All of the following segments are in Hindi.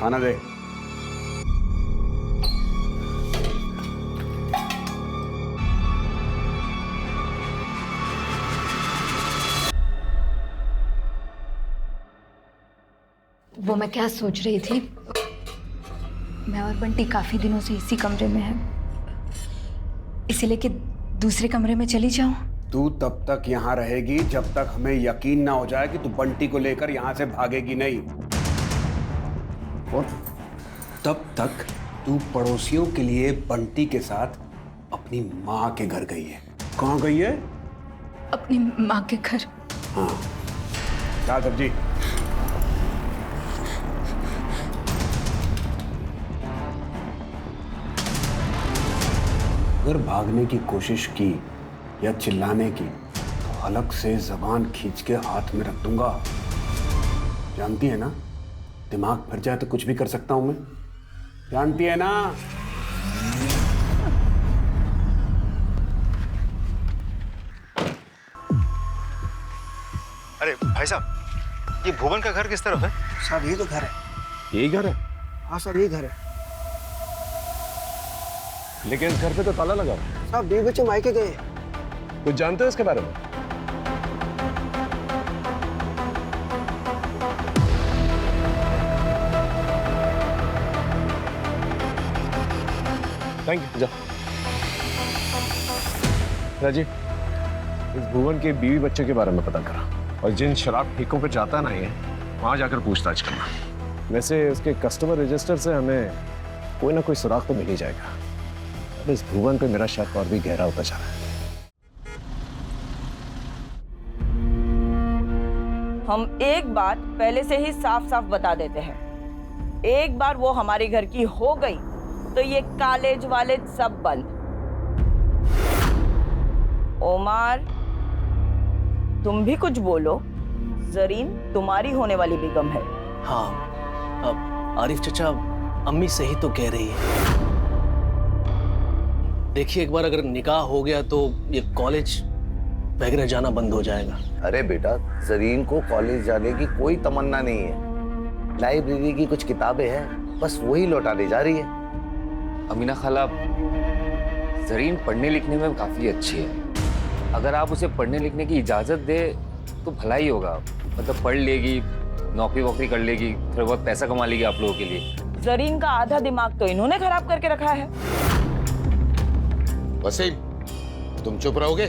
खाना दे। वो मैं क्या सोच रही थी, मैं और बंटी काफी दिनों से इसी कमरे में हैं, इसीलिए कि दूसरे कमरे में चली जाऊं। तू तब तक यहाँ रहेगी जब तक हमें यकीन ना हो जाए कि तू बंटी को लेकर यहाँ से भागेगी नहीं, और तब तक तू पड़ोसियों के लिए बंटी के साथ अपनी माँ के घर गई है। कहाँ गई है? अपनी माँ के घर। हाँ, क्या सब्जी? अगर भागने की कोशिश की या चिल्लाने की तो हलक से जबान खींच के हाथ में रख दूंगा। जानती है ना, दिमाग फिर जाए तो कुछ भी कर सकता हूं मैं। जानती है ना? अरे भाई साहब, ये भुवन का घर किस तरफ है? साहब ये तो घर है। यही घर है? हाँ सर ये घर है। लेकिन इस घर पे तो ताला लगा। साहब 2 बच्चे मायके गए। कुछ जानते हो इसके बारे में? Thank you. जा राजीव, इस भुवन के बीवी बच्चे के बारे में पता करा, और जिन शराब ठेकों पे जाता ना ये, वहां जाकर पूछताछ करना। वैसे उसके कस्टमर रजिस्टर से हमें कोई ना कोई सुराग तो मिल ही जाएगा। अब इस भुवन पे मेरा शक और भी गहरा होता जा रहा है। हम एक बात पहले से ही साफ साफ बता देते हैं, एक बार वो हमारे घर की हो गई तो ये कॉलेज वाले सब बंद। ओमार, तुम भी कुछ बोलो। जरीन तुम्हारी होने वाली बेगम है। हाँ, अब आरिफ चचा अम्मी सही तो कह रही है। देखिए, एक बार अगर निकाह हो गया तो ये कॉलेज वगैरह जाना बंद हो जाएगा। अरे बेटा, जरीन को कॉलेज जाने की कोई तमन्ना नहीं है। लाइब्रेरी की कुछ किताबें हैं, बस वही लौटाने जा रही है। अमीना खाला, जरीन पढ़ने लिखने में काफ़ी अच्छी है। अगर आप उसे पढ़ने लिखने की इजाज़त दे तो भला ही होगा। मतलब पढ़ लेगी, नौकरी वोकरी कर लेगी, थोड़ा बहुत पैसा कमा लेगी आप लोगों के लिए। जरीन का आधा दिमाग तो इन्होंने खराब करके रखा है। वसीम, तुम चुप रहोगे?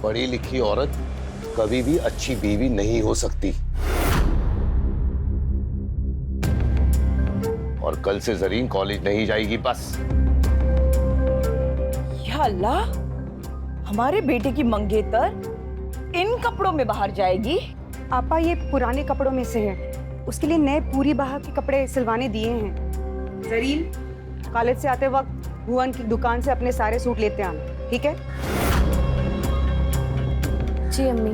पढ़ी लिखी औरत कभी भी अच्छी बीवी नहीं हो सकती। और कल से जरीन कॉलेज नहीं जाएगी, बस। या अल्लाह, हमारे बेटे की मंगेतर इन कपड़ों में बाहर जाएगी? आपा ये पुराने कपड़ों में से है, उसके लिए नए पूरी बाह के कपड़े सिलवाने दिए हैं। जरीन, कॉलेज से आते वक्त भुवन की दुकान से अपने सारे सूट लेते आना, ठीक है? जी अम्मी,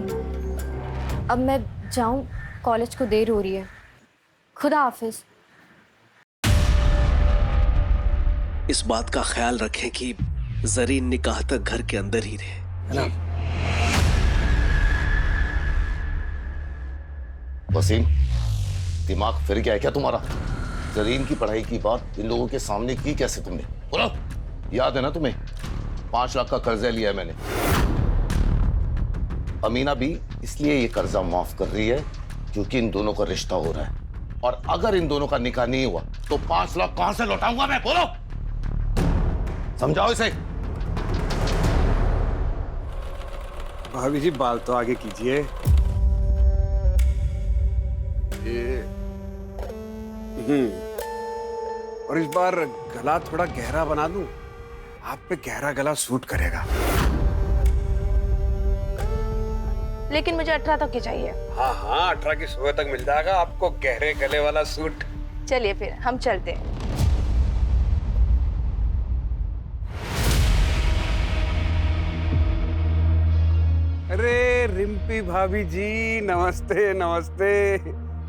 अब मैं जाऊं, कॉलेज को देर हो रही है। खुदा हाफिज। इस बात का ख्याल रखें कि जरीन निकाह तक घर के अंदर ही रहे, है ना? वसीम, दिमाग फिर गया है क्या तुम्हारा? जरीन की पढ़ाई की बात इन लोगों के सामने की कैसे तुमने? बोलो, याद है ना तुम्हें? 5 लाख का कर्जा लिया है मैंने। अमीना भी इसलिए ये कर्जा माफ कर रही है क्योंकि इन दोनों का रिश्ता हो रहा है, और अगर इन दोनों का निकाह नहीं हुआ तो 5 लाख कहां से लौटाऊंगा मैं? बोलो, समझाओ इसे। भाभी जी, बाल तो आगे कीजिए। और इस बार गला थोड़ा गहरा बना दूं? आप पे गहरा गला सूट करेगा। लेकिन मुझे 18 तक की चाहिए। हाँ हाँ, 18 की सुबह तक मिल जाएगा आपको गहरे गले वाला सूट। चलिए फिर हम चलते हैं। अरे रिम्पी भाभी जी, नमस्ते नमस्ते।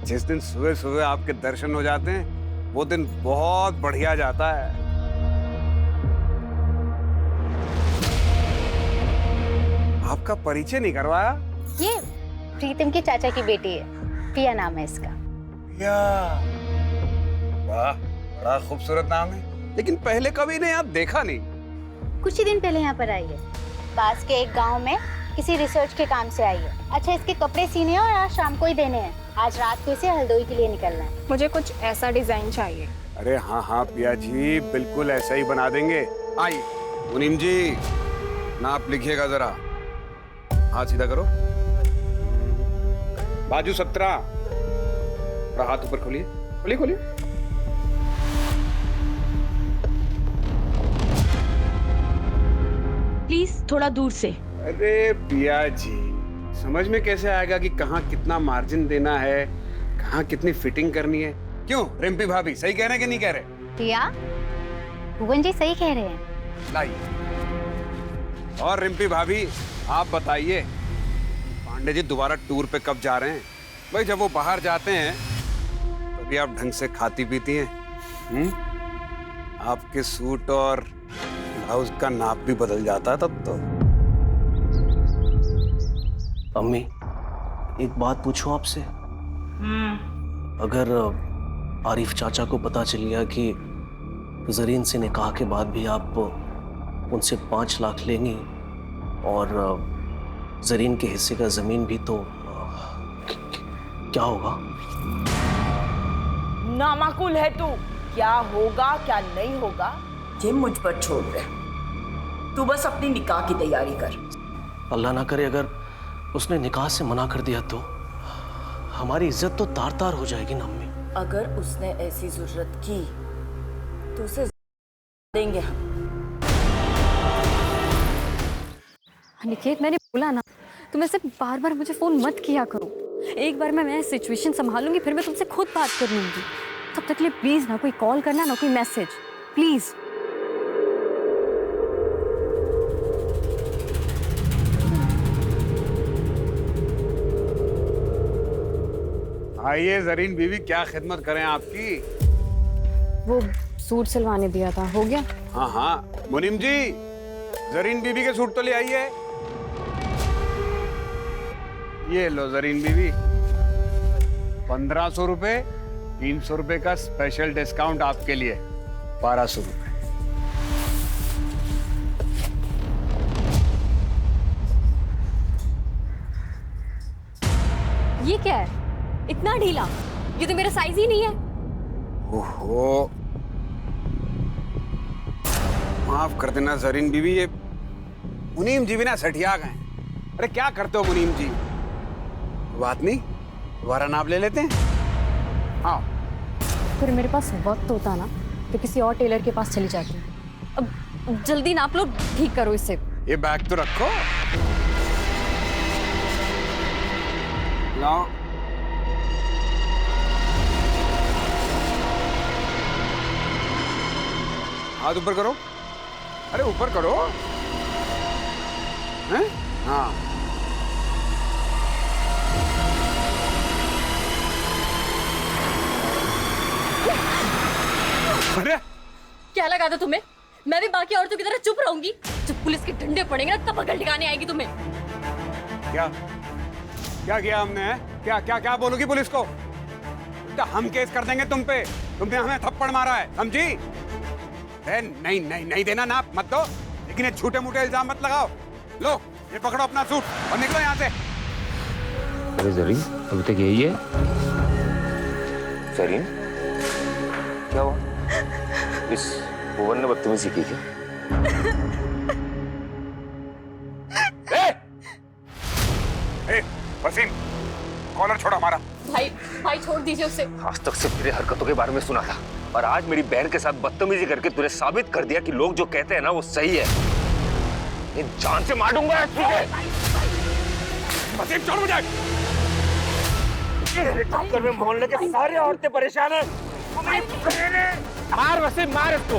जिस दिन सुबह सुबह आपके दर्शन हो जाते हैं वो दिन बहुत बढ़िया जाता है। आपका परिचय नहीं करवाया? ये प्रीतम की चाचा की बेटी है, पिया नाम है इसका। या वाह, बड़ा खूबसूरत नाम है, लेकिन पहले कभी ने यहाँ देखा नहीं। कुछ ही दिन पहले यहाँ पर आई है, पास के एक गांव में किसी रिसर्च के काम से आई है। अच्छा, इसके कपड़े सीने हैं और आज शाम को ही देने हैं। आज रात को इसे हल्द्वानी के लिए निकलना है। मुझे कुछ ऐसा डिजाइन चाहिए। अरे हाँ हाँ पिया जी, बिल्कुल ऐसा ही बना देंगे। आइए मुनीम जी, नाप लिखिएगा जरा। हाथ सीधा करो, बाजू 17, और हाथ ऊपर खोलिए, खोलिए खोलिए। प्लीज थोड़ा दूर से। अरे पिया जी, समझ में कैसे आएगा कि कहाँ कितना मार्जिन देना है, कहाँ कितनी फिटिंग करनी है? क्यों रिम्पी भाभी सही कह रहे हैं कि नहीं कह रहे? पिया, भुवन जी सही कह रहे हैं। लाइए। और रिम्पी भाभी आप बताइए, पांडे जी दोबारा टूर पे कब जा रहे हैं? भाई जब वो बाहर जाते हैं तभी आप ढंग से खाती पीती हैं। आपके सूट और ब्लाउज का नाप भी बदल जाता है तब तो। अम्मी, एक बात पूछूं आपसे? अगर आरिफ चाचा को पता चल गया कि जरीन से निकाह के बाद भी आप उनसे 5 लाख लेंगी और जरीन के हिस्से का जमीन भी, तो क्या होगा? नामाकुल है तू। क्या होगा क्या नहीं होगा ये मुझ पर छोड़ दे। तू बस अपनी निकाह की तैयारी कर। अल्लाह ना करे अगर उसने निकाह से मना कर दिया तो हमारी इज्जत तो तार तार हो जाएगी ना अम्मी। अगर उसने ऐसी जरूरत की तो उसे देंगे हम। अनिकेत, मैंने बोला ना, तुम ऐसे बार बार मुझे फोन मत किया करो। एक बार मैं सिचुएशन संभालूंगी, फिर मैं तुमसे खुद बात कर लूंगी। तब तक के लिए प्लीज ना कोई कॉल करना, ना कोई मैसेज, प्लीज। आइए जरीन बीवी, क्या खिदमत करें आपकी? वो सूट सिलवाने दिया था, हो गया? हाँ हाँ मुनीम जी, जरीन बीबी के सूट तो ले आइए। ये लो जरीन बीबी, 1500 रुपए, 300 रुपए का स्पेशल डिस्काउंट आपके लिए, 1200 रुपए। ये क्या है, इतना ढीला? ये तो मेरा साइज ही नहीं है। ओहो, माफ कर देना जरीन बीवी, ये मुनीम जी भी ना सठिया गए। अरे क्या करते हो मुनीम जी? बात नहीं, दोबारा नाप ले लेते हैं। हाँ, फिर मेरे पास वक्त होता ना तो किसी और टेलर के पास चली जाती। अब जल्दी नाप लो, ठीक करो इसे। ये बैग तो रखो। लाओ। हाथ ऊपर करो। अरे ऊपर करो। हैं? हाँ। अरे क्या लगा था तुम्हें? मैं भी बाकी औरतों की तरह चुप रहूंगी? जब पुलिस के डंडे पड़ेंगे ना तब अकल ठिकाने आएगी तुम्हें। क्या क्या किया हमने? है क्या क्या क्या बोलोगी पुलिस को? तो हम केस कर देंगे तुम पे। तुमने हमें थप्पड़ मारा है, समझी? नहीं नहीं नहीं देना नाप मत दो, लेकिन ये झूठे मूठे इल्जाम मत लगाओ। लो ये पकड़ो अपना सूट और निकलो यहाँ से। अरे जरीन, अभी तक यही है? जरीन, क्या हुआ? इस भुवन ने बदतमीजी की क्या? वसीम, कॉलर छोड़ हमारा। भाई भाई छोड़ दीजिए उसे। आज तक सिर्फ तेरे हरकतों के बारे में सुना था, और आज मेरी बहन के साथ बदतमीजी करके तूने साबित कर दिया कि लोग जो कहते हैं ना वो सही है। ये जान से मार दूंगा तुझे। वसीम छोड़ मुझे। चक्कर में मोहल्ले के सारे औरतें परेशान हैं। मार वसीम, मार इसको।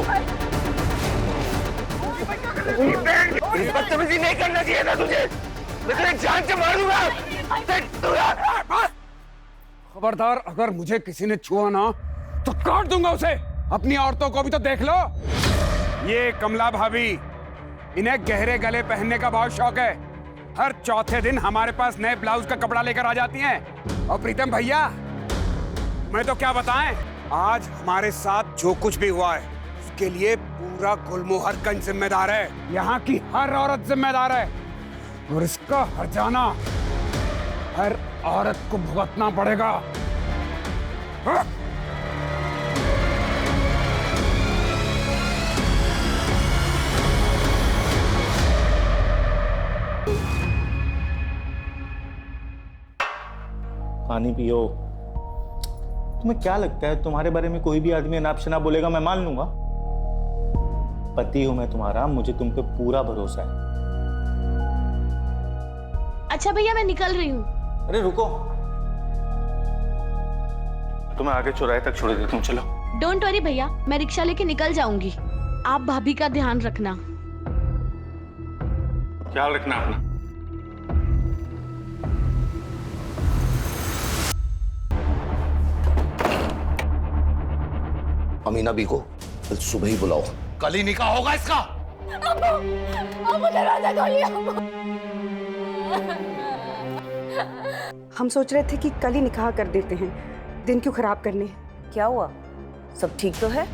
बदतमीजी नहीं करना चाहिए था तुझे। मैं तुझे जान से मार दूंगा। खबरदार, अगर मुझे किसी ने छुआ ना तो काट दूंगा उसे। अपनी औरतों को भी तो देख लो। ये कमला भाभी, इन्हें गहरे गले पहनने का बहुत शौक है। हर चौथे दिन हमारे पास नए ब्लाउज का कपड़ा लेकर आ जाती हैं। और प्रीतम भैया, मैं तो क्या बताएं, आज हमारे साथ जो कुछ भी हुआ है उसके लिए पूरा गुलमोहरगंज जिम्मेदार है। यहाँ की हर औरत जिम्मेदार है और इसका हर्जाना हर औरत को भुगतना पड़ेगा। हाँ? पानी पियो। तुम्हें क्या लगता है तुम्हारे बारे में कोई भी आदमी अनाप शनाप बोलेगा मैं मान लूंगा? पति हूं मैं तुम्हारा, मुझे तुम पे पूरा भरोसा है। अच्छा भैया मैं निकल रही हूँ। अरे रुको, तुम्हें आगे चौराहे तक छोड़ देता हूँ, चलो। डोंट वरी भैया, मैं रिक्शा लेके निकल जाऊंगी। आप भाभी का ध्यान रखना। ख्याल रखना अपना। अमीना बी को कल सुबह ही बुलाओ, कल ही निकाह होगा इसका। हम सोच रहे थे कि कल ही निकाह कर देते हैं, दिन क्यों खराब करने। क्या हुआ, सब ठीक तो है?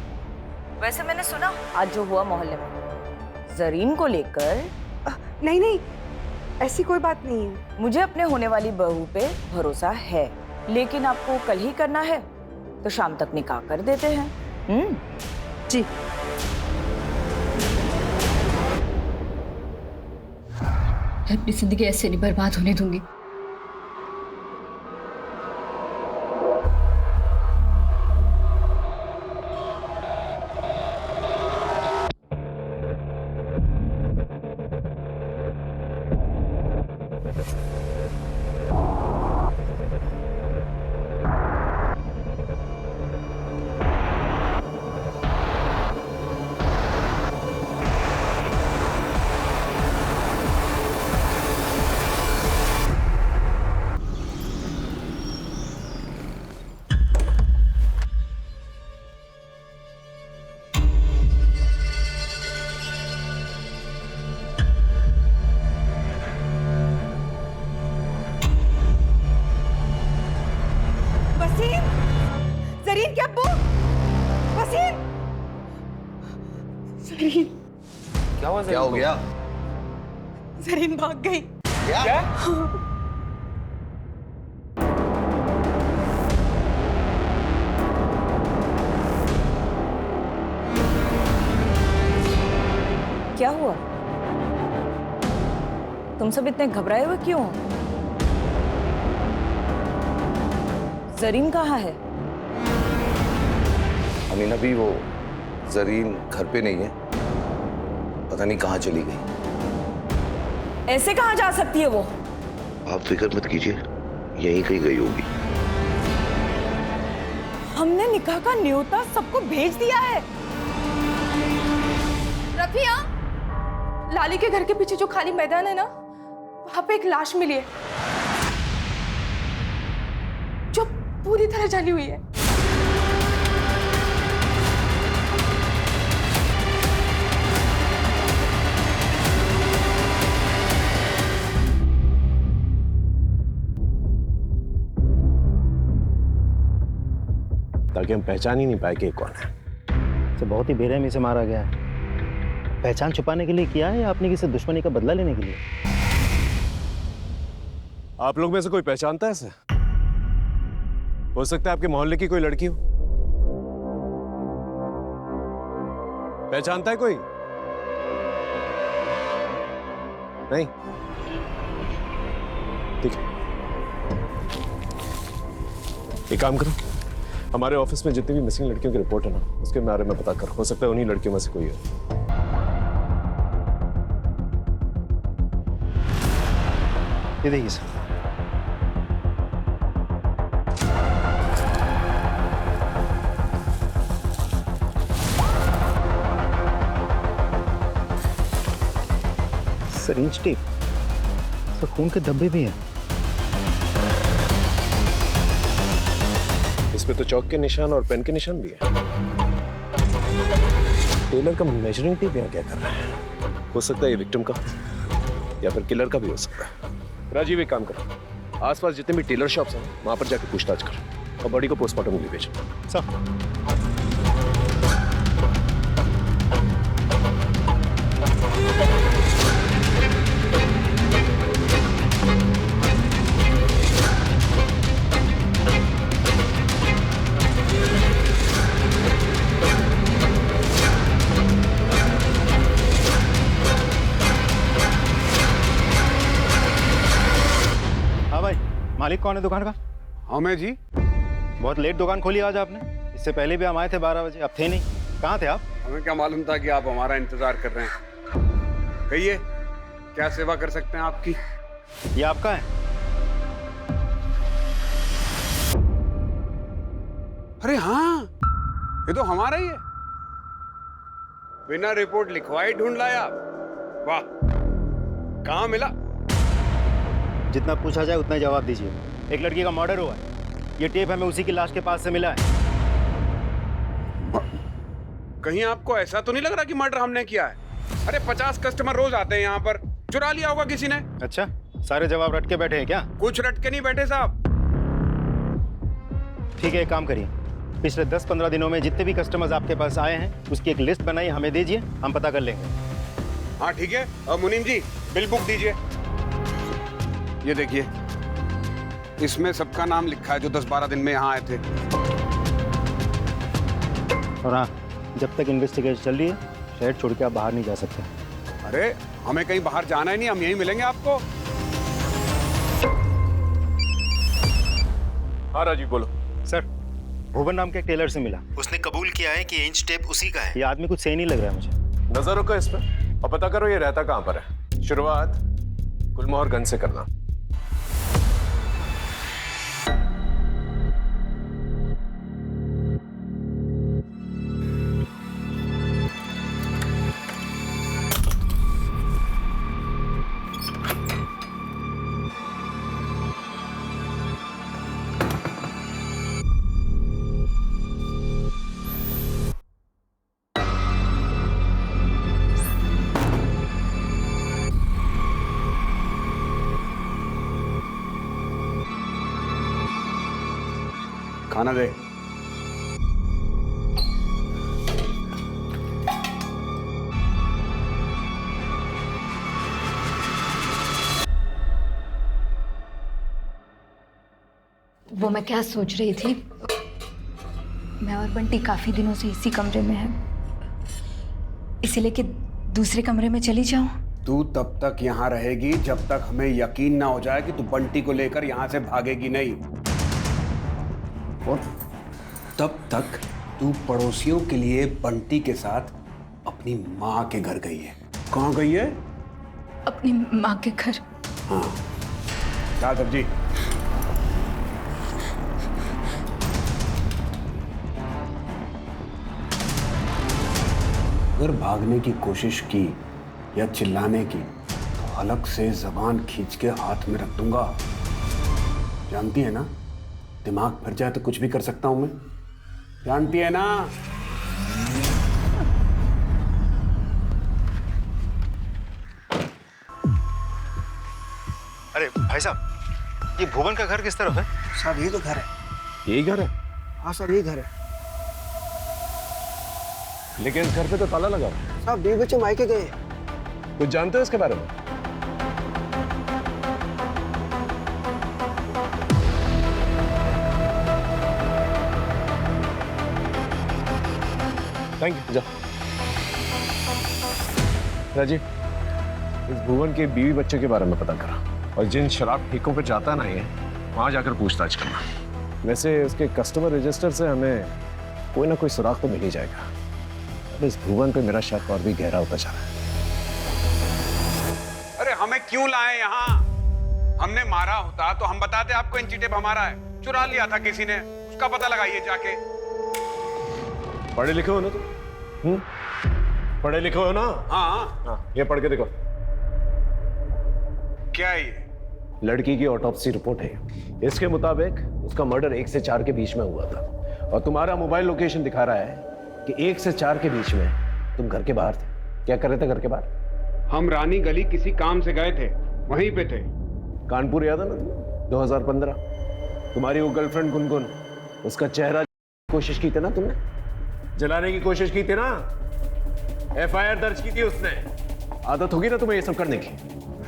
वैसे मैंने सुना आज जो हुआ मोहल्ले में जरीन को लेकर। नहीं नहीं, ऐसी कोई बात नहीं है। मुझे अपने होने वाली बहू पे भरोसा है, लेकिन आपको कल ही करना है तो शाम तक निकाह कर देते हैं। जी। मैं अपनी जिंदगी ऐसे नहीं बर्बाद होने दूंगी। जरीन क्या अब्बू? वसीम! जरीन! क्या हुआ? क्या हो गया? जरीन भाग गई। क्या? क्या हुआ? तुम सब इतने घबराए हुए क्यों हो? जरीन कहाँ है? अमीना भी, वो जरीन घर पे नहीं है, पता नहीं कहाँ चली गई। ऐसे कहाँ जा सकती है वो? आप फिक्र मत कीजिए, यहीं कहीं गई होगी। हमने निकाह का न्योता सबको भेज दिया है। रफिया, लाली के घर के पीछे जो खाली मैदान है ना, वहां पे एक लाश मिली है जो पूरी तरह जली हुई है। ताकि हम पहचान ही नहीं पाए कि कौन है। तो बहुत ही बेरहमी से मारा गया है। पहचान छुपाने के लिए किया है या अपनी किसी दुश्मनी का बदला लेने के लिए? आप लोग में से कोई पहचानता है इसे? हो सकता है आपके मोहल्ले की कोई लड़की हो। पहचानता है कोई? नहीं? ठीक है, एक काम करो, हमारे ऑफिस में जितनी भी मिसिंग लड़कियों की रिपोर्ट है ना, उसके बारे में पता करो। हो सकता है उन्हीं लड़कियों में से कोई हो। ये देखिए सर। सिरिंज टेप, तो खून के धब्बे भी हैं। इसमें तो चौक के निशान और पेन के निशान भी है। टेलर का मेजरिंग टेप यहाँ क्या कर रहा है? हो सकता है ये विक्टिम का या फिर किलर का भी हो सकता है। राजीव, एक काम करो, आसपास जितने भी टेलर शॉप्स हैं वहां पर जाकर पूछताछ करो। और बॉडी को पोस्टमार्टम के लिए भेजो। सर हाँ भाई, मालिक कौन है दुकान का? हाँ मैं जी। बहुत लेट दुकान खोली आज आपने। इससे पहले भी हम आए थे 12 बजे, अब थे नहीं। कहाँ थे आप? हमें क्या मालूम था कि आप हमारा इंतजार कर रहे हैं। कहिए क्या सेवा कर सकते हैं आपकी? ये आपका है? अरे हाँ, ये तो हमारा ही है। बिना रिपोर्ट लिखवाए ढूंढ लाया आप। वाह, कहाँ मिला? जितना पूछा जाए उतना ही जवाब दीजिए। एक लड़की का मर्डर हुआ है। ये टेप हमें उसी की लाश के पास से मिला है। कहीं आपको ऐसा तो नहीं लग रहा कि मर्डर हमने किया है? अरे 50 कस्टमर रोज आते हैं यहाँ पर, चुरा लिया होगा किसी ने। अच्छा, सारे जवाब रट के बैठे हैं क्या? कुछ रट के नहीं बैठे साहब। ठीक है, एक काम करिए, पिछले 10-15 दिनों में जितने भी कस्टमर्स आपके पास आए हैं उसकी एक लिस्ट बनाई, हमें दीजिए, हम पता कर लेंगे। हाँ ठीक है। और मुनीम जी, बिल बुक दीजिए। ये देखिए, इसमें सबका नाम लिखा है जो 10-12 दिन में यहाँ आए थे। और हाँ, जब तक इन्वेस्टिगेशन चल रही है शहर छोड़ के आप बाहर नहीं जा सकते। अरे हमें कहीं बाहर जाना ही नहीं, हम यहीं मिलेंगे आपको। हाँ राजीव बोलो। सर, भुवन नाम के एक टेलर से मिला। उसने कबूल किया है कि इंच टेप उसी का है। ये आदमी कुछ सही नहीं लग रहा है मुझे। नजर रखो इस पे और पता करो ये रहता कहाँ पर है। शुरुआत गुलमोहर गंज से करना। खाना दे। वो मैं क्या सोच रही थी, मैं और बंटी काफी दिनों से इसी कमरे में हैं, इसीलिए कि दूसरे कमरे में चली जाऊं। तू तब तक यहाँ रहेगी जब तक हमें यकीन ना हो जाए कि तू बंटी को लेकर यहाँ से भागेगी नहीं। और तब तक तू पड़ोसियों के लिए बंटी के साथ अपनी माँ के घर गई है। कहाँ गई है? अपनी माँ के घर। हाँ, क्या सब्जी? अगर भागने की कोशिश की या चिल्लाने की तो हलक से जबान खींच के हाथ में रख दूंगा। जानती है ना, दिमाग फिर जाए तो कुछ भी कर सकता हूं मैं। जानती है ना? अरे भाई साहब, ये भुवन का घर किस तरफ है? साहब ये तो घर है। यही घर है? हाँ साहब ये घर है। लेकिन इस घर पे तो ताला लगा हुआ है। साहब बीवी बच्चे मायके गए। कुछ जानते हो इसके बारे में? Thank you. जा राजीव, इस भुवन के बीवी बच्चे के बारे में पता करा और जिन शराब ठेकों पे जाता ना ये, वहां जाकर पूछताछ करना। वैसे उसके कस्टमर रजिस्टर से हमें कोई ना कोई सुराग तो मिल ही जाएगा। अब इस भुवन पे मेरा शक और भी गहरा होता जा रहा है। अरे हमें क्यों लाए यहाँ? हमने मारा होता तो हम बताते आपको इंची टेप हमारा है। चुरा लिया था किसी ने, उसका पता लगाइए जाके। पढ़े लिखे हो ना तुम? पढ़े लिखे हो ना? हाँ, ये पढ़ के देखो। क्या है ये? लड़की की ऑटोप्सी रिपोर्ट है। इसके मुताबिक उसका मर्डर 1 से 4 के बीच में हुआ था और तुम्हारा मोबाइल लोकेशन दिखा रहा है कि 1 से 4 के बीच में तुम घर के बाहर थे। क्या कर रहे थे घर के बाहर? हम रानी गली किसी काम से गए थे, वहीं पे थे। कानपुर याद है ना तुम्हें? 2015 तुम्हारी वो गर्लफ्रेंड गुनगुन उसका चेहरा कोशिश की थी ना तुमने, जलाने की कोशिश की थी ना, FIR दर्ज की थी उसने। आदत होगी ना तुम्हें ये सब करने की।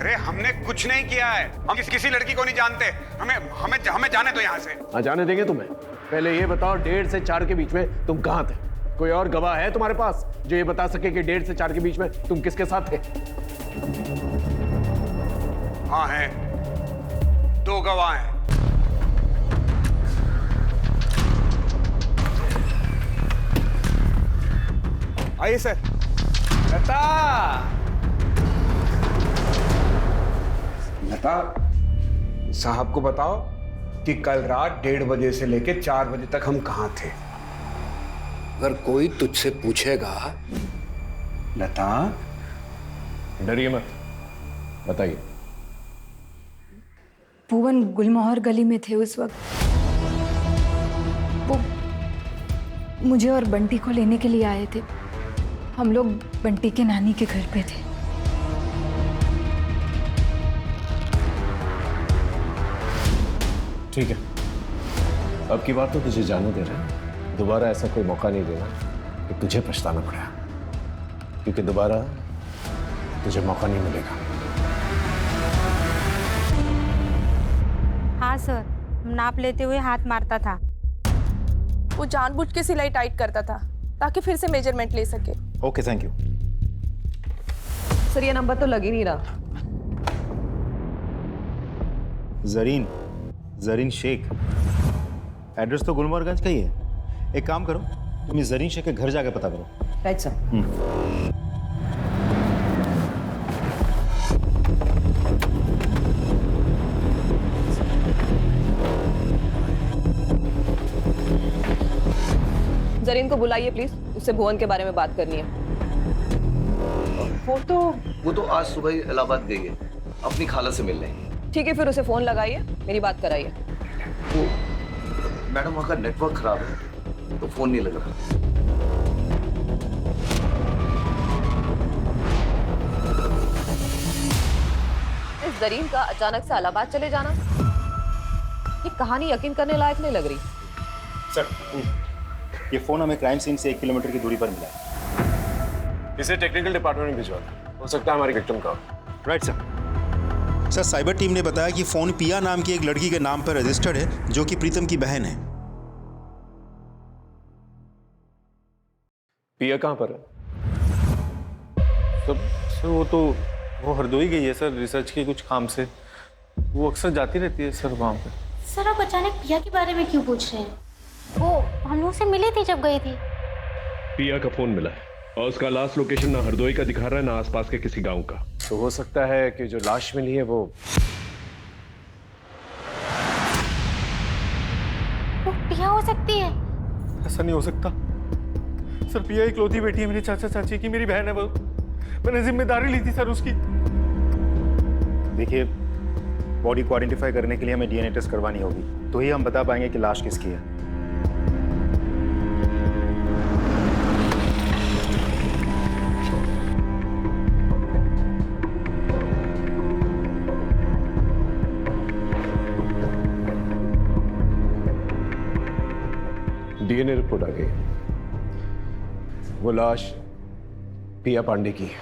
अरे हमने कुछ नहीं किया है, हम किसी लड़की को नहीं जानते। हमें हमें हमें जाने दो यहाँ से। हाँ, जाने देंगे तुम्हें। पहले ये बताओ 1:30 से 4 के बीच में तुम कहाँ थे? कोई और गवाह है तुम्हारे पास जो ये बता सके कि 1:30 से 4 के बीच में तुम किसके साथ थे? हाँ है, 2 गवाह हैं। आइए सर। लता, लता साहब को बताओ कि कल रात 1:30 बजे से लेकर 4 बजे तक हम कहाँ थे। अगर कोई तुझसे पूछेगा, लता डरिए मत, बताइए। भुवन गुलमोहर गली में थे उस वक्त। वो मुझे और बंटी को लेने के लिए आए थे। हम लोग बंटी के नानी के घर पे थे। ठीक है, अब की बार तो तुझे जाने दे रहे हैं। दोबारा ऐसा कोई मौका नहीं देना कि तुझे पछताना पड़ा, क्योंकि दोबारा तुझे मौका नहीं मिलेगा। हाँ सर, नाप लेते हुए हाथ मारता था। वो जानबूझ के सिलाई टाइट करता था ताकि फिर से मेजरमेंट ले सके। Okay, thank you. सर ये नंबर तो लग ही नहीं रहा। जरीन शेख, एड्रेस तो गुलमोहरगंज का ही है। एक काम करो, तुम इस जरीन शेख के घर जाके पता करो। Right sir. जरीन को बुलाइए प्लीज, उससे भुवन के बारे में बात करनी है। वो तो आज सुबह ही इलाहाबाद गई है अपनी खाला से मिलने। ठीक है, फिर उसे फोन लगाइए, मेरी बात कराइए। वो मैडम वहाँ का नेटवर्क खराब है तो फोन नहीं लग रहा। इस जरीन का अचानक से इलाहाबाद चले जाना, ये कहानी यकीन करने लायक नहीं लग रही। सर, ये फोन हमें क्राइम सीन से 1 किलोमीटर की दूरी पर मिला है। इसे टेक्निकल डिपार्टमेंट में भिजवा दो, हो सकता है हमारी विक्टिम का। Right sir. Sir, cyber team ने बताया कि फोन पिया नाम की एक लड़की के नाम पर रजिस्टर्ड है, जो कि प्रीतम की बहन है। पिया कहाँ पर है? सर वो हरदोई गई है सर, रिसर्च के कुछ काम से। वो अक्सर जाती रहती है सर वहाँ पे। सर आप अचानक पिया के बारे में क्यों पूछ रहे हैं? वो हम लोग से मिली थी जब गई थी। पिया का फोन मिला है और उसका लास्ट लोकेशन ना हरदोई का दिखा रहा है ना आसपास के किसी गांव का। तो हो सकता है कि जो लाश मिली है वो पिया हो सकती है। ऐसा नहीं हो सकता सर, पिया इकलौती बेटी है मेरे चाचा चाची की, मेरी बहन है वो। मैंने जिम्मेदारी ली थी सर उसकी। देखिए, बॉडी को आइडेंटिफाई करने के लिए हमें DNA टेस्ट करवानी होगी, तो ही हम बता पाएंगे कि लाश किसकी है। DNA रिपोर्ट आ गई, वो लाश पिया पांडे की है।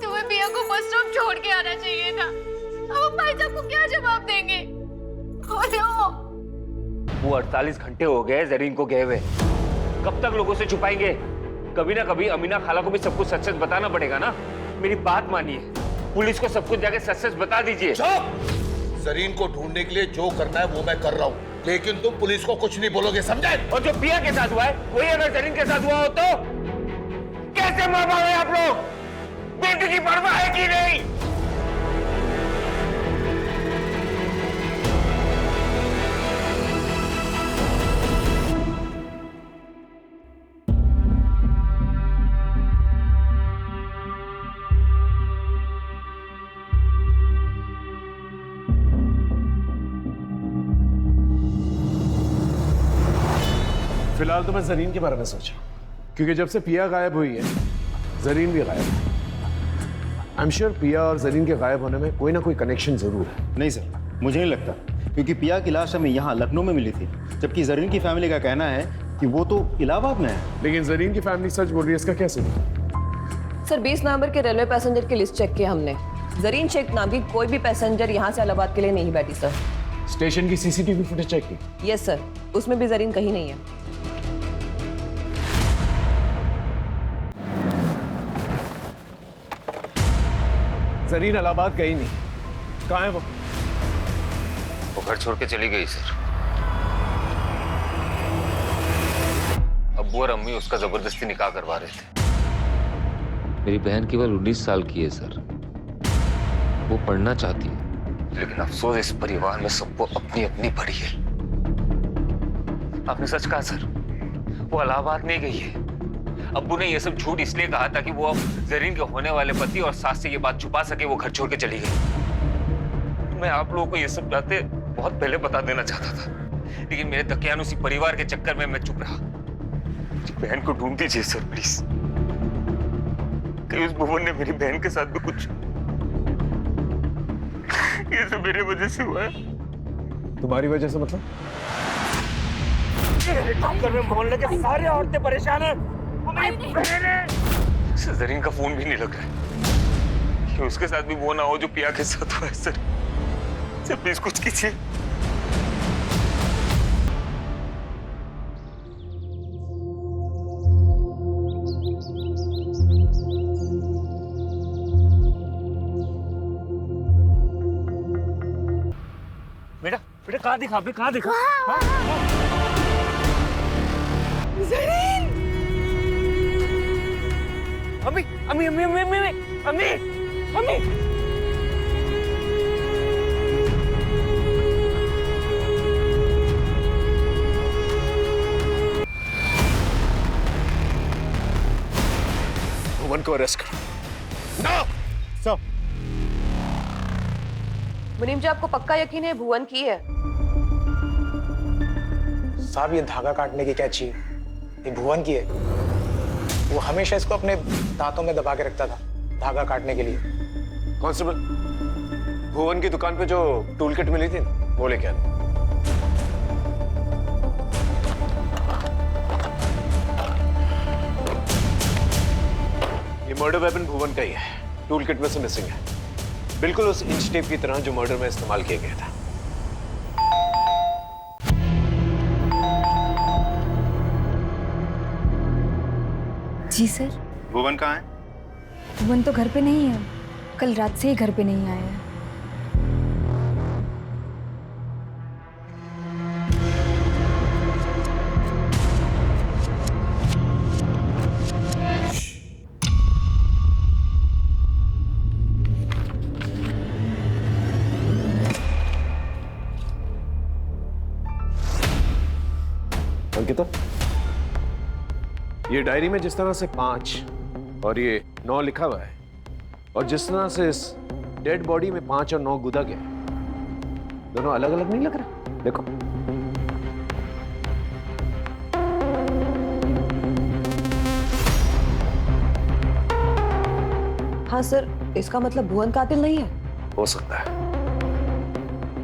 तुम्हें पिया को बस स्टॉप छोड़ के आना चाहिए था। अब भाई साहब को क्या जवाब देंगे? वो 48 घंटे हो गए जरीन को गए हुए, कब तक लोगों से छुपाएंगे? कभी ना कभी अमीना खाला को भी सब कुछ सच सच बताना पड़ेगा ना। मेरी बात मानिए, पुलिस को सब कुछ जाके सच सच बता दीजिए। जरीन को ढूंढने के लिए जो करना है वो मैं कर रहा हूँ, लेकिन तुम पुलिस को कुछ नहीं बोलोगे, समझे? और जो पिया के साथ हुआ है वही अगर जरीन के साथ हुआ हो तो कैसे मार पाओगे आप लोग? बेटी की परवाह है कि नहीं? फिलहाल तो मैं जरीन के बारे में सोचा, क्योंकि जब से पिया गायब हुई है जरीन भी गायब है। आई एम श्योर पिया और जरीन के गायब होने में कोई ना कोई कनेक्शन जरूर है। नहीं सर, मुझे नहीं लगता, क्योंकि पिया की लाश हमें यहाँ लखनऊ में मिली थी, जबकि जरीन की फैमिली का कहना है कि वो तो इलाहाबाद में है। लेकिन जरीन की फैमिली सच बोल रही है, इसका क्या सही? सर 20 नवंबर के रेलवे पैसेंजर की लिस्ट चेक की हमने। जरीन शेख नाम की कोई भी पैसेंजर यहाँ से इलाहाबाद के लिए नहीं बैठी सर। स्टेशन की सीसीटीवी फुटेज चेक की? यस सर, उसमें भी जरीन कहीं नहीं है। जरीन इलाहाबाद गई नहीं, कहाँ है वो? घर छोड़ के चली गई सर। अब्बू और अम्मी उसका जबरदस्ती निकाह करवा रहे थे। मेरी बहन केवल 19 साल की है सर, वो पढ़ना चाहती है, लेकिन अफसोस इस परिवार में सबको अपनी अपनी पड़ी है। आपने सच कहा सर, वो इलाहाबाद नहीं गई है। अब्बू ने ये सब झूठ इसलिए कहा था कि वो अब जरीन के होने वाले पति और सास से ये बात छुपा सके, वो घर छोड़ के चली गई। मैं आप लोगों को ये सब बातें बहुत पहले बता देना चाहता था, लेकिन मेरे दकियानुसी परिवार के चक्कर में मैं चुप रहा। मुझे बहन को ढूंढ दीजिए सर प्लीज। कहीं उस भुवन ने मेरी बहन के साथ भी कुछ, ये सब मेरे वजह से हुआ है। तुम्हारी वजह से मतलब? चक्कर में मोहल्ले के सारे औरतें परेशान हैं। जरीन का फोन भी नहीं लग रहा है कि उसके साथ भी वो ना हो जो पिया के साथ हुआ है सर। सर प्लीज कुछ कीजिए। बेटा बेटा कहाँ दिखा, आपने कहाँ दिखा? जरीन! अम्मी अम्मी अम्मी अम्मी अम्मी अम्मी अम्मी भुवन को अरेस्ट करो। No sir. मुनीम जी, आपको पक्का यकीन है भुवन की है? साहब, ये धागा काटने की कैंची ये भुवन की है। वो हमेशा इसको अपने दांतों में दबा के रखता था धागा काटने के लिए। कांस्टेबल, भुवन की दुकान पे जो टूल किट मिली थी ना, वो लेके आना। ये मर्डर वेपन भुवन का ही है, टूल किट में से मिसिंग है। बिल्कुल उस इंच टेप की तरह जो मर्डर में इस्तेमाल किया गया था। जी सर। भुवन कहाँ है? भुवन तो घर पे नहीं है, कल रात से ही घर पे नहीं आया है। अंकिता, ये डायरी में जिस तरह से 5 और ये 9 लिखा हुआ है, और जिस तरह से इस डेड बॉडी में 5 और 9 गुदा गया, दोनों अलग अलग नहीं लग रहा? देखो। हाँ सर, इसका मतलब भुवन कातिल नहीं है? हो सकता है।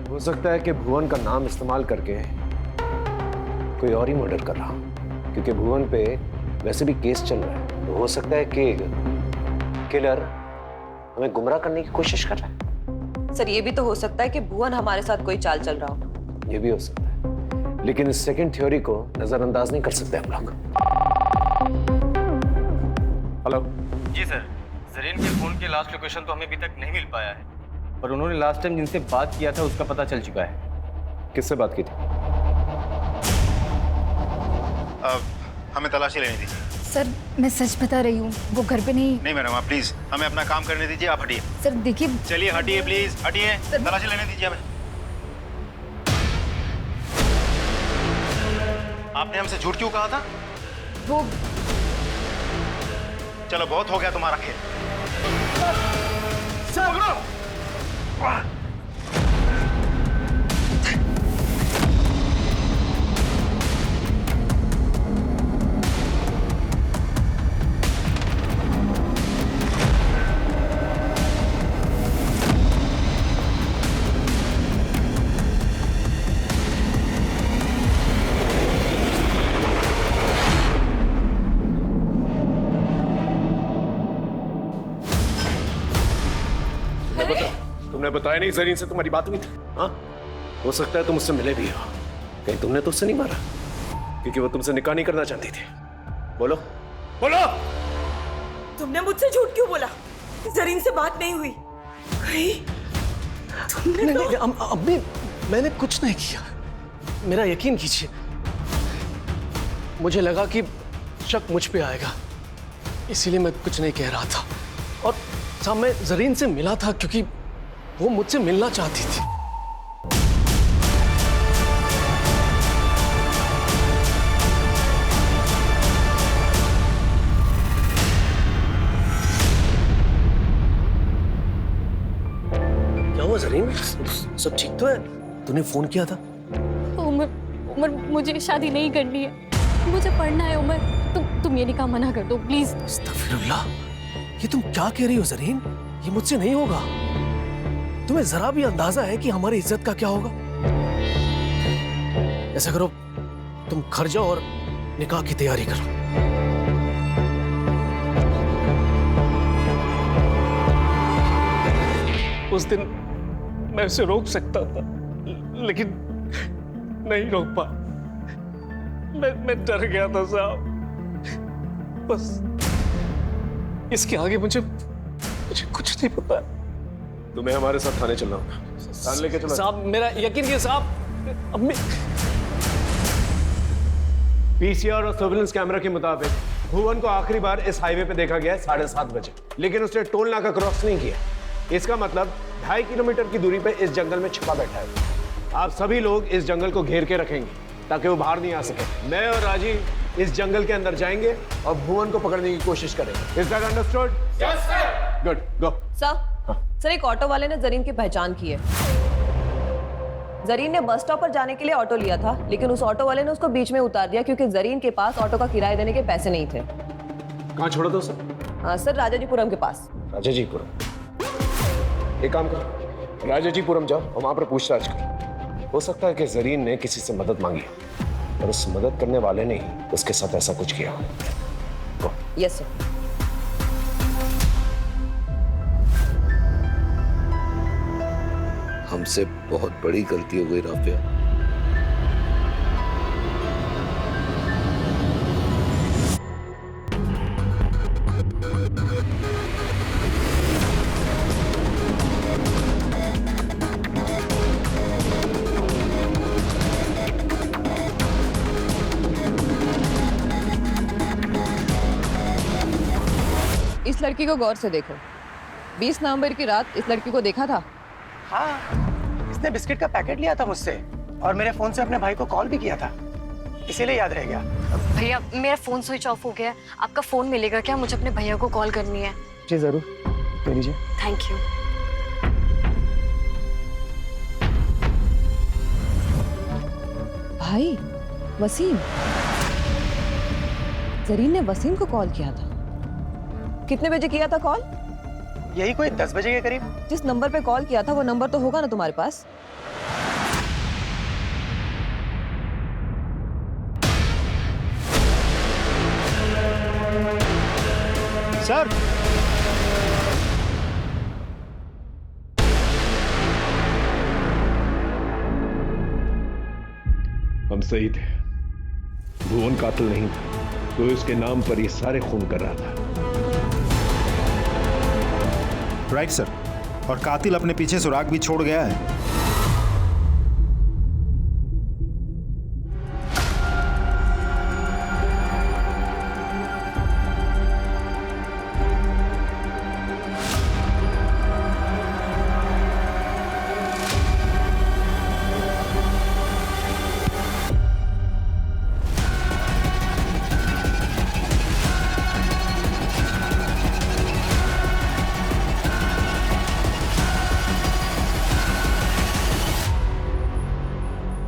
हो सकता है कि भुवन का नाम इस्तेमाल करके कोई और ही मर्डर कर रहा, क्योंकि भुवन पे वैसे भी केस चल रहा है। तो हो सकता है कि किलर हमें गुमराह करने की कोशिश कर रहा है। सर, ये भी तो हो सकता है कि भुवन हमारे साथ कोई चाल चल रहा हो। ये भी हो सकता है, लेकिन इस सेकंड थ्योरी को नजरअंदाज नहीं कर सकते हम लोग। हेलो जी सर, जरीन के फोन की लास्ट लोकेशन तो हमें अभी तक नहीं मिल पाया है, पर उन्होंने लास्ट टाइम जिनसे बात किया था उसका पता चल चुका है। किससे बात की थी? हमें तलाशी लेनी दीजिए। सर, मैं सच बता रही हूँ, वो घर पे नहीं। नहीं मैडम, आप प्लीज हमें अपना काम करने दीजिए, आप हटिए। सर देखिए। चलिए हटिए प्लीज, हटिए, तलाशी लेने दीजिए हमें। आपने हमसे झूठ क्यों कहा था? वो चलो बहुत हो गया तुम्हारा खेल। तुमने बताया नहीं जरीन से तुम्हारी बात हुई थी? हाँ, हो सकता है तुम उससे मिले भी हो। कहीं तुमने तो उससे नहीं मारा? क्योंकि वो तुमसे निकाह नहीं करना चाहती थी। बोलो बोलो। तुमने मुझसे झूठ क्यों बोला? जरीन से बात नहीं हुई। कहीं तुमने नहीं, अम्मी मैंने कुछ नहीं किया, मेरा यकीन कीजिए। मुझे लगा कि शक मुझ पे आएगा, इसीलिए मैं कुछ नहीं कह रहा था। और साहब मैं जरीन से मिला था क्योंकि वो मुझसे मिलना चाहती थी। क्या हुआ जरीन, सब ठीक तो है? तूने फोन किया था? उमर मुझे शादी नहीं करनी है, मुझे पढ़ना है। उमर तुम ये निकाह मना कर दो प्लीज। अस्तगफिरुल्लाह, ये तुम क्या कह रही हो जरीन? ये मुझसे नहीं होगा। तुम्हें जरा भी अंदाजा है कि हमारी इज्जत का क्या होगा? ऐसा करो, तुम घर जाओ और निकाह की तैयारी करो। उस दिन मैं उसे रोक सकता था, लेकिन नहीं रोक पा। मैं डर गया था साहब। बस इसके आगे मुझे कुछ नहीं पता। तुम्हें हमारे साथ थाने चलना होगा। थाने लेके चलो साहब, मेरा यकीन कीजिए साहब। अब पीसीआर और सर्विलेंस कैमरा के मुताबिक भुवन को आखिरी बार इस हाईवे पे देखा गया है 7:30 बजे, लेकिन उसने टोल नाका क्रॉस नहीं किया। इसका मतलब 2.5 किलोमीटर की दूरी पे इस जंगल में छिपा बैठा है। आप सभी लोग इस जंगल को घेर के रखेंगे ताकि वो बाहर नहीं आ सके। मैं और राजीव इस जंगल के अंदर जाएंगे और भुवन को पकड़ने की कोशिश करेंगे। Is that understood? Yes sir. Good, go. Sir एक ऑटो वाले ने जरीन की पहचान की है। जरीन ने बस स्टॉप पर जाने के लिए ऑटो लिया था, लेकिन उस ऑटो वाले ने उसको बीच में उतार दिया क्योंकि जरीन के पास ऑटो का किराया देने के पैसे नहीं थे। कहाँ छोड़ा था उसे? हाँ सर, राजाजीपुरम के पास। राजाजीपुरम? एक काम करो, राजाजीपुरम जाओ और वहां पर पूछताछ करो। हो सकता है कि जरीन ने किसी से मदद मांगी और उस मदद करने वाले ने ही उसके साथ ऐसा कुछ किया। Yes sir. हमसे बहुत बड़ी गलती हो गई राफिया। इस लड़की को गौर से देखो। 20 नवंबर की रात इस लड़की को देखा था? हाँ, इसने बिस्किट का पैकेट लिया था मुझसे और मेरे फोन से अपने भाई को कॉल भी किया था, इसीलिए याद रह गया। भैया मेरा फोन स्विच ऑफ हो गया, आपका फोन मिलेगा क्या? मुझे अपने भैया को कॉल करनी है। जी जरूर, ले लीजिए। Thank you. भाई वसीम, जरीन ने वसीम को कॉल किया था। कितने बजे किया था कॉल? यही कोई 10 बजे के करीब। जिस नंबर पे कॉल किया था वो नंबर तो होगा ना तुम्हारे पास? सर, हम सही थे, भुवन कातिल नहीं था, तो इसके नाम पर ये सारे खून कर रहा था। राइट सर, और कातिल अपने पीछे सुराग भी छोड़ गया है।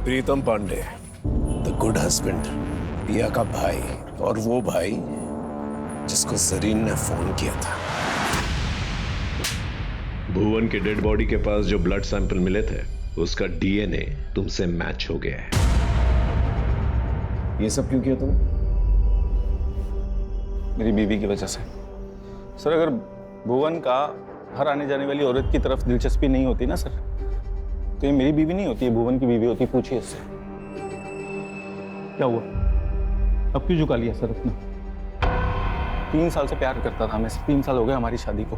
प्रीतम पांडे, द गुड हस्बैंड, पिया का भाई, और वो भाई जिसको जरीन ने फोन किया था। भुवन के डेड बॉडी के पास जो ब्लड सैंपल मिले थे उसका डीएनए तुमसे मैच हो गया है। ये सब क्यों किया तुमने? मेरी बीवी की वजह से। सर अगर भुवन का हर आने जाने वाली औरत की तरफ दिलचस्पी नहीं होती ना सर। तो ये मेरी बीवी नहीं होती, है भुवन की बीवी होती। पूछिए इससे क्या हुआ, अब क्यों झुका लिया सर अपना? 3 साल से प्यार करता था मैं, 3 साल हो गए हमारी शादी को।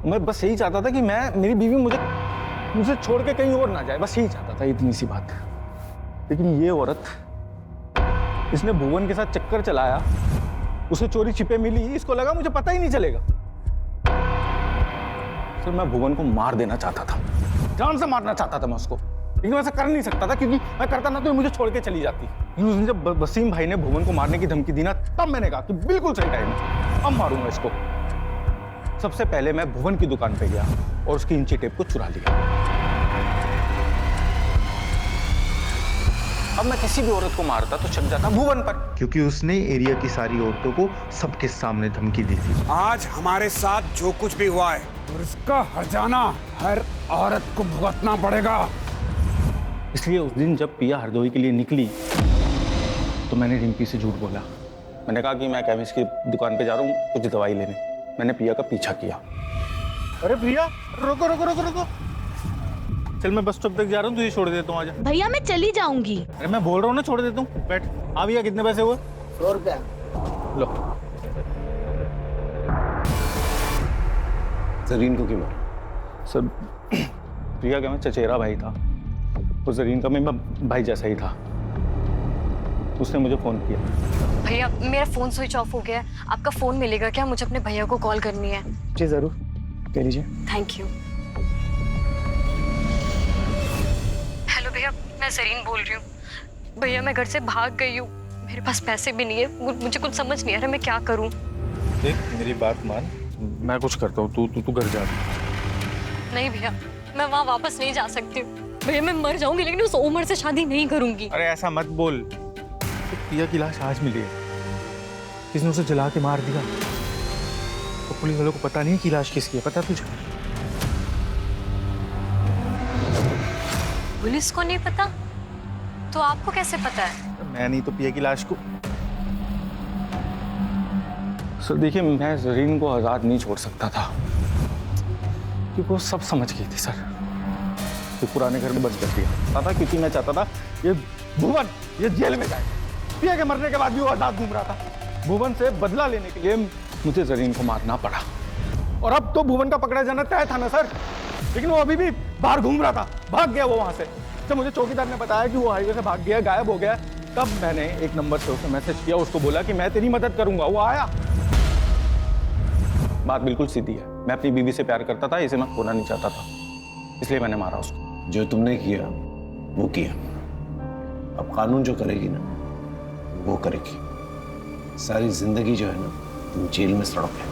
मैं बस यही चाहता था कि मेरी बीवी मुझे छोड़ के कहीं और ना जाए, बस यही चाहता था, इतनी सी बात। लेकिन ये औरत, इसने भुवन के साथ चक्कर चलाया, उसे चोरी छिपे मिली, इसको लगा मुझे पता ही नहीं चलेगा। सर मैं भुवन को मार देना चाहता था, जान से मारना चाहता था मैं उसको, लेकिन वैसा कर नहीं सकता था क्योंकि मैं करता ना तो मुझे छोड़ के चली जाती। उस दिन जब वसीम भाई ने भुवन को मारने की धमकी दी ना, तब मैंने कहा कि बिल्कुल सही टाइम है, अब मारूंगा इसको। सबसे पहले मैं भुवन की दुकान पे गया और उसकी इंची टेप को चुरा लिया। अब मैं किसी भी औरत को मारता तो शक जाता भुवन पर, क्योंकि उसने एरिया की सारी औरतों को सबके सामने धमकी दी थी। आज हमारे साथ जो कुछ भी हुआ है और इसका हर्जाना हर औरत को भुगतना पड़ेगा। इसलिए उस दिन जब पिया हरदोई के लिए निकली तो मैंने रिंकी से झूठ बोला। मैंने कहा कि मैं केमिस्ट की दुकान पे जा रहा हूँ कुछ दवाई लेने। मैंने पिया का पीछा किया। अरे प्रिया रुको रुको रुको रुको, चल मैं बस स्टॉप तक जा रहा हूँ, तुझे छोड़ देता हूँ, आजा। भैया मैं चली जाऊंगी। अरे मैं बोल रहा हूँ ना, छोड़ देता हूँ, बैठ। आ भैया कितने पैसे हुए? 100 रुपया। लो। जरीन को क्यों मारा? सर प्रिया का मैं चचेरा भाई था, उस जरीन का मैं भाई जैसा ही था। उसने मुझे फोन किया। भैया मेरा फोन स्विच ऑफ हो गया है, आपका फोन मिलेगा क्या? मुझे अपने भैया को कॉल करनी है। जी जरूर, कह लीजिए। Thank you. हेलो भैया, मैं जरीन बोल रही हूँ। भैया मैं घर से भाग गई हूँ, मेरे पास पैसे भी नहीं है, मुझे कुछ समझ नहीं आ रहा मैं क्या करूँ। देख मेरी बात मान, मैं कुछ करता हूँ, तू घर जा। नहीं भैया, मैं वहाँ वापस नहीं जा सकती हूँ। भैया मैं मर जाऊंगी लेकिन उस उम्र से शादी नहीं करूंगी। अरे ऐसा मत बोल, पिया की लाश आज मिली है, किसने उसे जला के मार दिया। तो पुलिस वालों को पता नहीं कि लाश किसकी है, पता तुझे? पुलिस को नहीं पता तो आपको कैसे पता है? मैं नहीं तो पिया की लाश को। सर देखिए, मैं जरीन को आजाद नहीं छोड़ सकता था क्योंकि वो सब समझ गई थी सर। तो पुराने घर में बंद कर दिया था क्योंकि मैं चाहता था ये भुवन ये जेल में जाए। पिया के मरने के बाद भी वो आजाद घूम रहा था। भुवन से बदला लेने के लिए मुझे जरीन को मारना पड़ा, और अब तो भुवन का पकड़ा जाना तय था ना सर, लेकिन वो अभी भी बाहर घूम रहा था, भाग गया वो वहां से। जब मुझे चौकीदार ने बताया कि वो हाईवे से भाग गया, गायब हो गया, तब मैंने एक नंबर से उसे मैसेज किया, उसको बोला कि मैं तेरी मदद करूंगा। वो आया। बात बिल्कुल सीधी है, मैं अपनी बीवी से प्यार करता था, इसे मैं खोना नहीं चाहता था, इसलिए मैंने मारा उसको। जो तुमने किया वो किया, अब कानून जो करेगी ना वो करेगी। सारी जिंदगी जो है ना तुम जेल में सड़ोगे।